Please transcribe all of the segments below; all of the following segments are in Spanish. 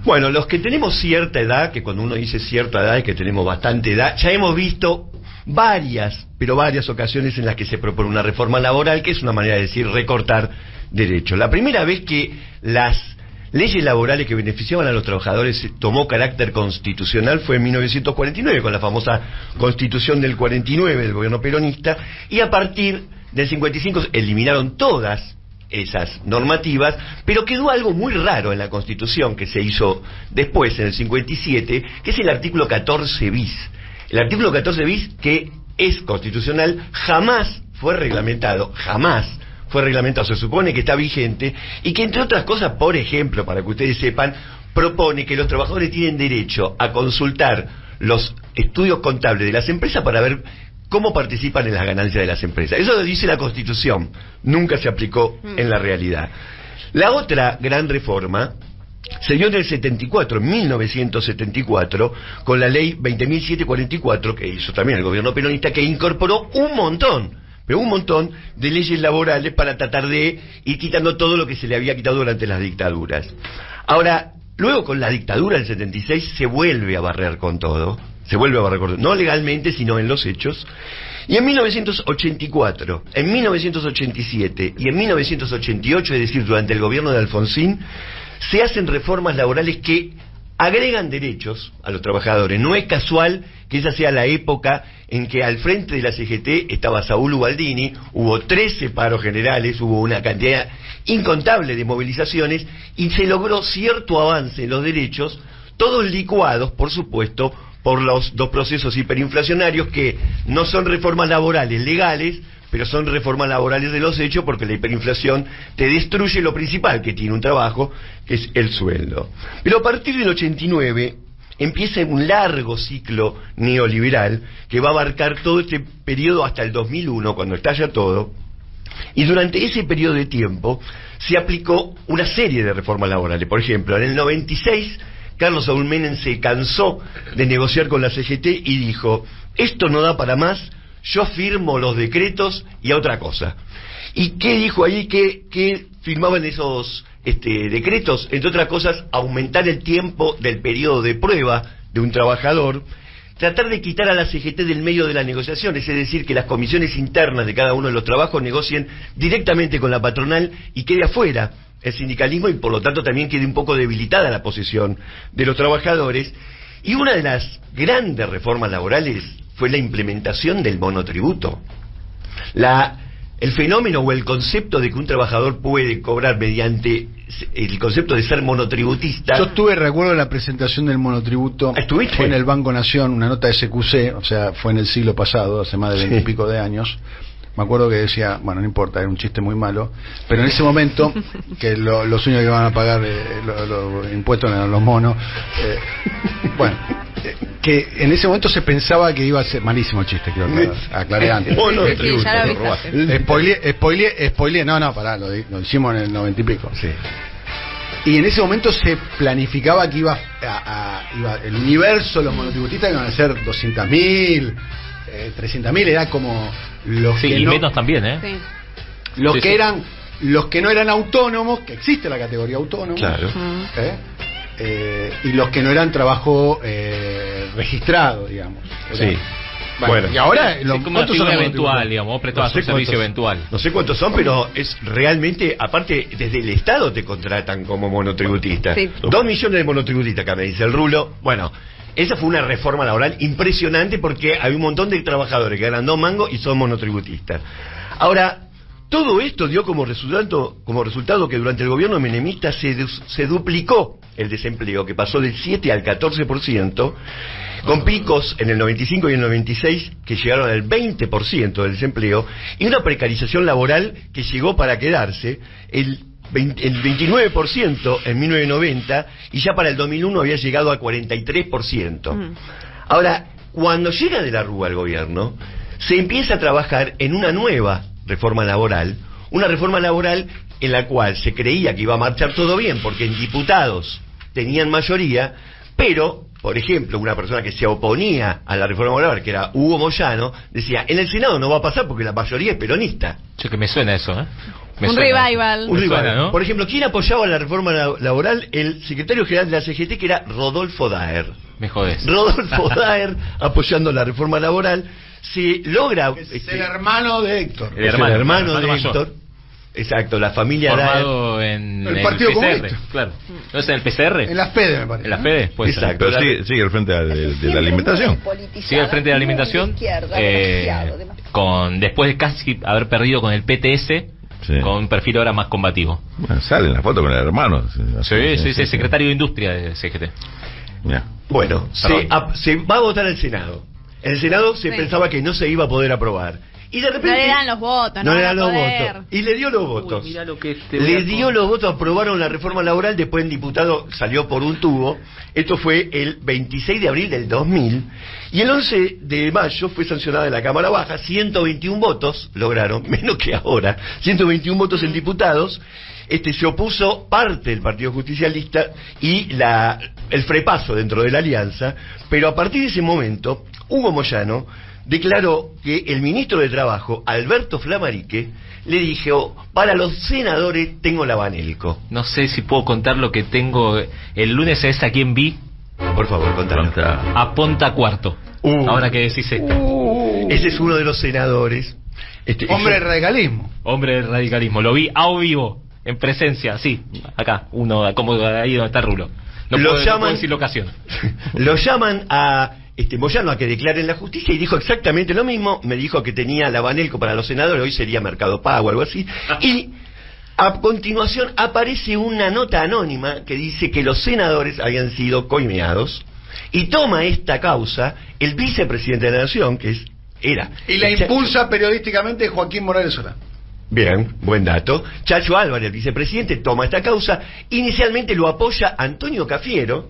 Bueno, los que tenemos cierta edad, que cuando uno dice cierta edad es que tenemos bastante edad, ya hemos visto varias ocasiones en las que se propone una reforma laboral, que es una manera de decir recortar derechos. La primera vez que las leyes laborales que beneficiaban a los trabajadores tomó carácter constitucional fue en 1949, con la famosa Constitución del 49 del gobierno peronista, y a partir del 55 eliminaron todas esas normativas, pero quedó algo muy raro en la Constitución que se hizo después, en el 57, que es el artículo 14 bis. El artículo 14 bis, que es constitucional, jamás fue reglamentado, se supone que está vigente, y que entre otras cosas, por ejemplo, para que ustedes sepan, propone que los trabajadores tienen derecho a consultar los estudios contables de las empresas para ver cómo participan en las ganancias de las empresas. Eso lo dice la Constitución, nunca se aplicó en la realidad. La otra gran reforma se dio en el 74, en 1974, con la ley 20.744, que hizo también el gobierno peronista, que incorporó un montón de leyes laborales para tratar de ir quitando todo lo que se le había quitado durante las dictaduras. Ahora, luego con la dictadura del 76 se vuelve a barrer con todo, no legalmente, sino en los hechos. Y en 1984, en 1987 y en 1988, es decir, durante el gobierno de Alfonsín, se hacen reformas laborales que agregan derechos a los trabajadores. No es casual que esa sea la época en que al frente de la CGT estaba Saúl Ubaldini, hubo 13 paros generales, hubo una cantidad incontable de movilizaciones y se logró cierto avance en los derechos, todos licuados, por supuesto, por los dos procesos hiperinflacionarios que no son reformas laborales legales, pero son reformas laborales de los hechos, porque la hiperinflación te destruye lo principal que tiene un trabajo, que es el sueldo. Pero a partir del 89 empieza un largo ciclo neoliberal que va a abarcar todo este periodo hasta el 2001, cuando estalla todo, y durante ese periodo de tiempo se aplicó una serie de reformas laborales. Por ejemplo, en el 96, Carlos Saúl Menem se cansó de negociar con la CGT y dijo: esto no da para más, yo firmo los decretos y a otra cosa. ¿Y qué dijo ahí? ¿Qué firmaban esos decretos? Entre otras cosas, aumentar el tiempo del periodo de prueba de un trabajador, tratar de quitar a la CGT del medio de las negociaciones, es decir, que las comisiones internas de cada uno de los trabajos negocien directamente con la patronal y quede afuera el sindicalismo, y por lo tanto también quede un poco debilitada la posición de los trabajadores. Y una de las grandes reformas laborales fue la implementación del monotributo. El fenómeno o el concepto de que un trabajador puede cobrar mediante el concepto de ser monotributista. Yo recuerdo la presentación del monotributo. ¿Estuviste? Fue en el Banco Nación, una nota de SQC, o sea, fue en el siglo pasado, hace más de 20 y pico de años. Me acuerdo que decía, bueno, no importa, era un chiste muy malo, pero en ese momento, que los únicos que van a pagar los impuestos eran los monos, que en ese momento se pensaba que iba a ser malísimo el chiste, quiero aclaré antes. Spoileé, no, pará, lo hicimos en el 90 y pico. Sí. Y en ese momento se planificaba que iba el universo de los monotributistas iban a ser 200.000, 300.000, era como los sí, que y no, menos también, los que eran, los que no eran autónomos, que existe la categoría autónomo, claro. Y los que no eran trabajo registrado, digamos. Sí. Bueno, y ahora como una figura eventual, digamos, vos prestabas un servicio eventual. No sé cuántos son, pero es realmente, aparte, desde el Estado te contratan como monotributista. Sí. 2 millones de monotributistas, acá me dice el Rulo. Bueno, esa fue una reforma laboral impresionante, porque hay un montón de trabajadores que ganan 2 mangos y son monotributistas. Ahora, todo esto dio como resultado que durante el gobierno menemista se duplicó el desempleo, que pasó del 7 al 14%, con picos en el 95 y el 96 que llegaron al 20% del desempleo, y una precarización laboral que llegó para quedarse, el 29% en 1990, y ya para el 2001 había llegado al 43%. Ahora, cuando llega de la Rúa al gobierno, se empieza a trabajar en una nueva reforma laboral, en la cual se creía que iba a marchar todo bien, porque en diputados tenían mayoría, pero, por ejemplo, una persona que se oponía a la reforma laboral, que era Hugo Moyano, decía: en el Senado no va a pasar porque la mayoría es peronista. Che, que me suena eso, Un revival. Un rival, suena, ¿no? Por ejemplo, ¿quién apoyaba la reforma laboral? El secretario general de la CGT, que era Rodolfo Daer. Me jodés. Rodolfo Daer apoyando la reforma laboral. Se logra... Es el hermano de Héctor. El es hermano el hermano de mayor. Héctor. Exacto, la familia Daer. Formado en El Partido PCR, Comunista. claro. ¿No es en el PCR? En las PEDE, me parece. ¿En la FEDE? Pues Exacto. Pero sigue al frente de la alimentación. sigue al frente de la alimentación, después de casi haber perdido con el PTS, Sí. con un perfil ahora más combativo. Bueno, sale en la foto con el hermano. Sí, secretario de Industria de CGT. Ya. Bueno, Perdón. se va a votar el Senado. En el Senado se Sí. pensaba que no se iba a poder aprobar. Y de repente... No le dan los votos, No le dan van a los poder. votos. Y le dio los votos. Uy, mirá lo que te voy Le a dio contar. los votos, aprobaron la reforma laboral, después el diputado salió por un tubo. Esto fue el 26 de abril del 2000. Y el 11 de mayo fue sancionada en la Cámara Baja, 121 votos lograron, menos que ahora, 121 votos en diputados. Se opuso parte del Partido Justicialista y el frepaso dentro de la alianza, pero a partir de ese momento, Hugo Moyano declaró que el ministro de Trabajo, Alberto Flamarique, le dijo: para los senadores tengo la Banelco. No sé si puedo contar lo que tengo. El lunes es a quien vi, Por favor, contalo. a Ponta Cuarto. Ahora que decís esto. Ese es uno de los senadores. Hombre de radicalismo. Hombre del radicalismo. Lo vi a vivo, en presencia, sí. Acá, uno, como ahí donde está Rulo. No Lo puedo llaman- decir la ocasión. Lo llaman a Moyano a que declare en la justicia y dijo exactamente lo mismo. Me dijo que tenía la Banelco para los senadores, hoy sería Mercado Pago, algo así. Y a continuación aparece una nota anónima que dice que los senadores habían sido coimeados, y toma esta causa el vicepresidente de la Nación, que era... Y la impulsa periodísticamente Joaquín Morales Solá. Bien, buen dato. Chacho Álvarez, el vicepresidente, toma esta causa. Inicialmente lo apoya Antonio Cafiero,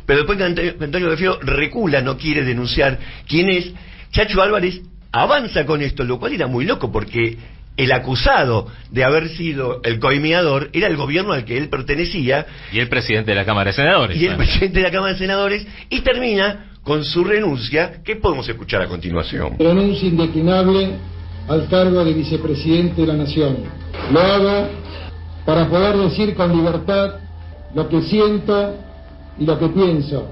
pero después que Antonio Cafiero recula, no quiere denunciar quién es. Chacho Álvarez avanza con esto, lo cual era muy loco, porque el acusado de haber sido el coimeador era el gobierno al que él pertenecía, Y el presidente de la Cámara de Senadores. y el presidente de la Cámara de Senadores, y termina con su renuncia, que podemos escuchar a continuación. Renuncia indeclinable al cargo de vicepresidente de la Nación. Lo hago para poder decir con libertad lo que siento y lo que pienso,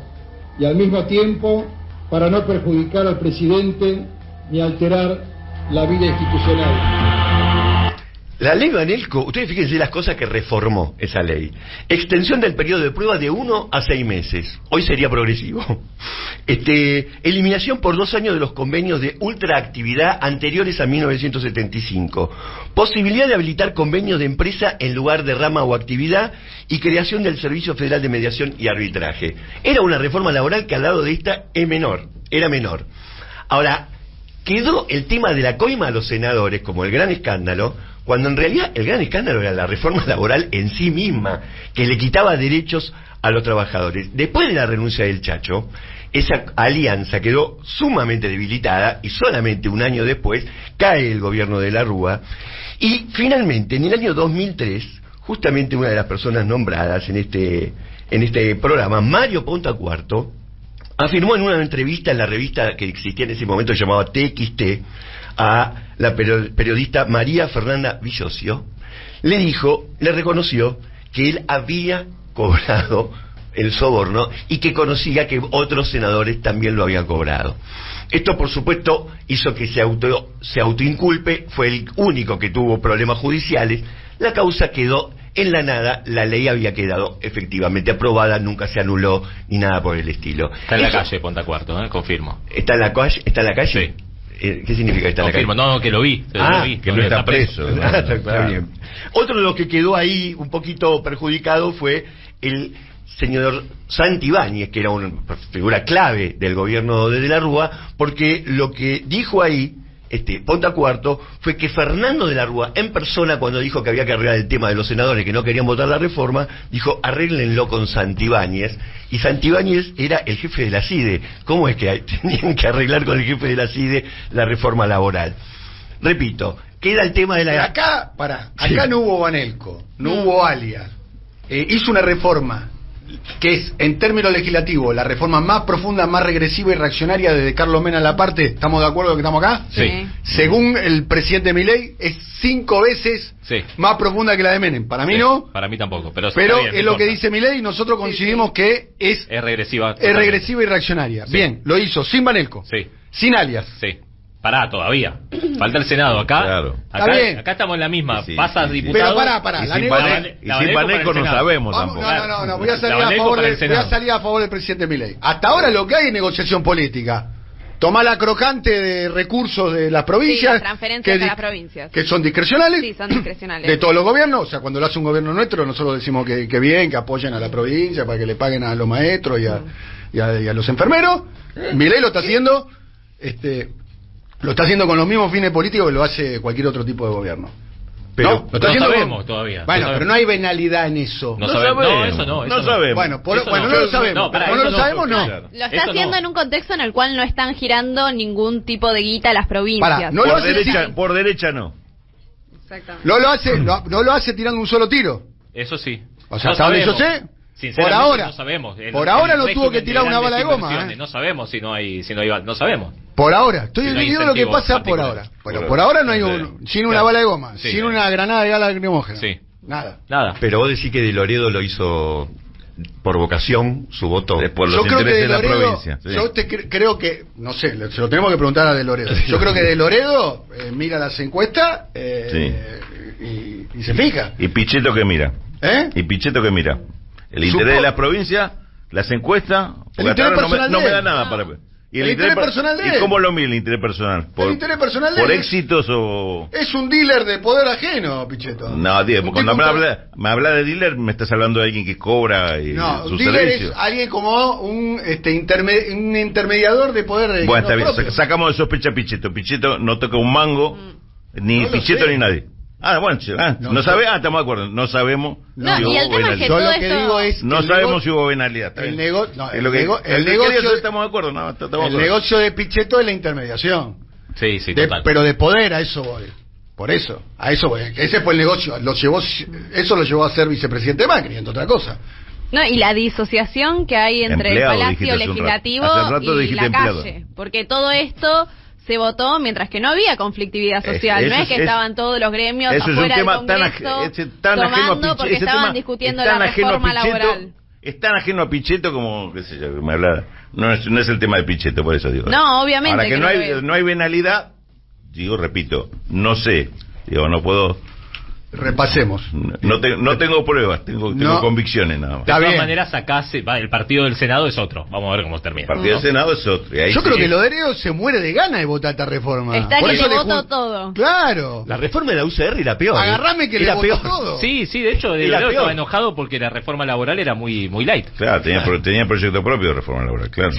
y al mismo tiempo para no perjudicar al presidente ni alterar la vida institucional. La ley Banelco, ustedes fíjense las cosas que reformó esa ley. Extensión del periodo de prueba de 1 a 6 meses. Hoy sería progresivo. Eliminación por 2 años de los convenios de ultraactividad anteriores a 1975. Posibilidad de habilitar convenios de empresa en lugar de rama o actividad, y creación del Servicio Federal de Mediación y Arbitraje. Era una reforma laboral que al lado de esta era menor. Ahora, quedó el tema de la coima a los senadores como el gran escándalo, cuando en realidad el gran escándalo era la reforma laboral en sí misma, que le quitaba derechos a los trabajadores. Después de la renuncia del Chacho, esa alianza quedó sumamente debilitada, y solamente un año después cae el gobierno de la Rúa, y finalmente en el año 2003, justamente una de las personas nombradas en este programa, Mario Ponta Cuarto, afirmó en una entrevista en la revista que existía en ese momento, llamada TXT, a la periodista María Fernanda Villosio, le reconoció que él había cobrado el soborno y que conocía que otros senadores también lo habían cobrado. Esto, por supuesto, hizo que se autoinculpe, fue el único que tuvo problemas judiciales, la causa quedó en la nada, la ley había quedado efectivamente aprobada, nunca se anuló ni nada por el estilo. Está en la calle Ponta Cuarto, confirmo. ¿Está en la calle? ¿Está en la calle? Sí. ¿Qué significa que está en la calle? Confirmo, no, que lo vi. Ah, lo vi, que no está preso. Ah, está bien. Otro de los que quedó ahí un poquito perjudicado fue el señor Santibáñez, que era una figura clave del gobierno de la Rúa, porque lo que dijo ahí Ponta Cuarto fue que Fernando de la Rúa, en persona, cuando dijo que había que arreglar el tema de los senadores que no querían votar la reforma, dijo: arréglenlo con Santibáñez. Y Santibáñez era el jefe de la CIDE. ¿Cómo es que tenían que arreglar con el jefe de la CIDE la reforma laboral? Repito, queda el tema de la... Acá no hubo Banelco, no hubo alias. Hizo una reforma que es, en términos legislativos, la reforma más profunda, más regresiva y reaccionaria desde Carlos Mena a la parte. ¿Estamos de acuerdo que estamos acá? Sí. Según el presidente Milei, es 5 veces Sí. más profunda que la de Menem. Para mí Sí, no, Para mí tampoco. Pero pero está bien, no es lo que importa. dice Milei y nosotros coincidimos que es regresiva. regresiva y reaccionaria. Sí. Bien, lo hizo sin Banelco, Sí, sin alias. sí. Pará, todavía. Falta el Senado. Acá, Claro. acá, Está bien. acá estamos en la misma. Sí, Pasa sí, sí. diputado. Pero pará, Y la sin nego- Baneco- y sin Baneco no sabemos Vamos, tampoco. no, voy a salir La a Baneco favor para el voy a Senado. salir a favor del presidente Milei. Hasta ahora lo que hay es negociación política. Tomá la crocante de recursos de las provincias, Sí, las transferencias a las provincias. que son discrecionales, Sí, son discrecionales. de todos los gobiernos. O sea, cuando lo hace un gobierno nuestro, nosotros decimos que bien, que apoyen a la provincia para que le paguen a los maestros y a los enfermeros. Milei lo está haciendo, lo está haciendo con los mismos fines políticos que lo hace cualquier otro tipo de gobierno. Pero ¿No? Lo está no haciendo sabemos todavía. Bueno, No sabemos. pero no hay venalidad en eso. No sabemos. No, eso no. No sabemos. Bueno, Eso bueno, no. no lo sabemos. No, pará, Como no eso lo no, sabemos, no. claro. Lo está Eso haciendo no. en un contexto en el cual no están girando ningún tipo de guita a las provincias. Pará, no lo Por hace derecha, por derecha no. Exactamente. No lo hace tirando un solo tiro. Eso sí. O sea, No hasta donde yo sabemos. sé, por Sinceramente, ahora. no sabemos. Por ahora no régimen tuvo que de tirar una bala de grandes goma, inversiones. No sabemos si no hay no sabemos. Por ahora. Estoy Si no hay dividido lo que incentivos pasa por particulares. ahora. Bueno, por ahora no hay sin una Claro. bala de goma, Sí, sin claro. una granada de bala lacrimógena. Sí. Nada. Nada. Pero vos decís que De Loredo lo hizo por vocación, su voto. Es por Yo los creo que intereses De de la Loredo, provincia. Sí. yo creo que, no sé, se lo tenemos que preguntar a De Loredo. Yo creo que De Loredo mira las encuestas y se fija. ¿Y Pichetto qué mira? ¿Eh? ¿Y Pichetto qué mira? El Supo- interés de la provincia, las encuestas, porque hasta interés ahora personal no de me él. da nada No. para... ¿Y El interés personal de él. ¿Y cómo lo mira el interés personal? El interés personal de ¿Por él. éxitos o...? Es un dealer de poder ajeno, Pichetto. No, Diego, Un cuando tipo me habla de dealer, me estás hablando de alguien que cobra No, sus un dealer servicios. es alguien como un intermediador de poder. Bueno, está bien, propio. sacamos de sospecha a Pichetto. Pichetto no toca un mango, ni No lo Pichetto sé. ni nadie. Ah, bueno, No, no yo- sabe, estamos de acuerdo, no sabemos No, si y hubo el tema es que venalidad. Yo todo lo que esto- digo es No que el sabemos nego- si hubo venalidad. está el bien. nego- no, Es el lo que- nego- el que negocio- quería hacer, estamos de acuerdo, no, estamos de el acuerdo. negocio de Pichetto es la intermediación. Sí, sí, De- total. pero de poder, a eso voy. Por eso, a eso voy. Ese fue el negocio. Eso lo llevó a ser vicepresidente Macri, entre otra cosa. No, y la disociación que hay entre Empleado, el dijiste Palacio hace un rato. Legislativo Hace rato y dijiste la empleado. calle. Porque todo esto se votó mientras que no había conflictividad social. Eso no es que es- estaban todos los gremios Eso es un afuera del tema tan, Congreso tan ajeno a tomando Pichetto. porque ese estaban tema discutiendo es tan la ajeno a reforma Pichetto, laboral. Es tan ajeno a Pichetto como, qué sé yo, que me habla. No es el tema de Pichetto, por eso digo. No, obviamente Ahora que que no no hay, lo es. no hay venalidad, digo, repito, no sé. Digo, no puedo. Repasemos. No tengo pruebas, tengo No. convicciones nada más. De Está todas bien. maneras, acá el partido del Senado es otro. Vamos a ver cómo termina. El partido del Senado es otro. y ahí Yo sí creo que Loderio se muere de ganas de votar esta reforma. Está Por que eso le le votó jun- todo. Claro. La reforma de la UCR era peor. Agarrame que le era votó peor. todo. Sí, de hecho, De Era Loredo peor. estaba enojado porque la reforma laboral era muy light. Claro, tenía proyecto propio de reforma laboral, claro.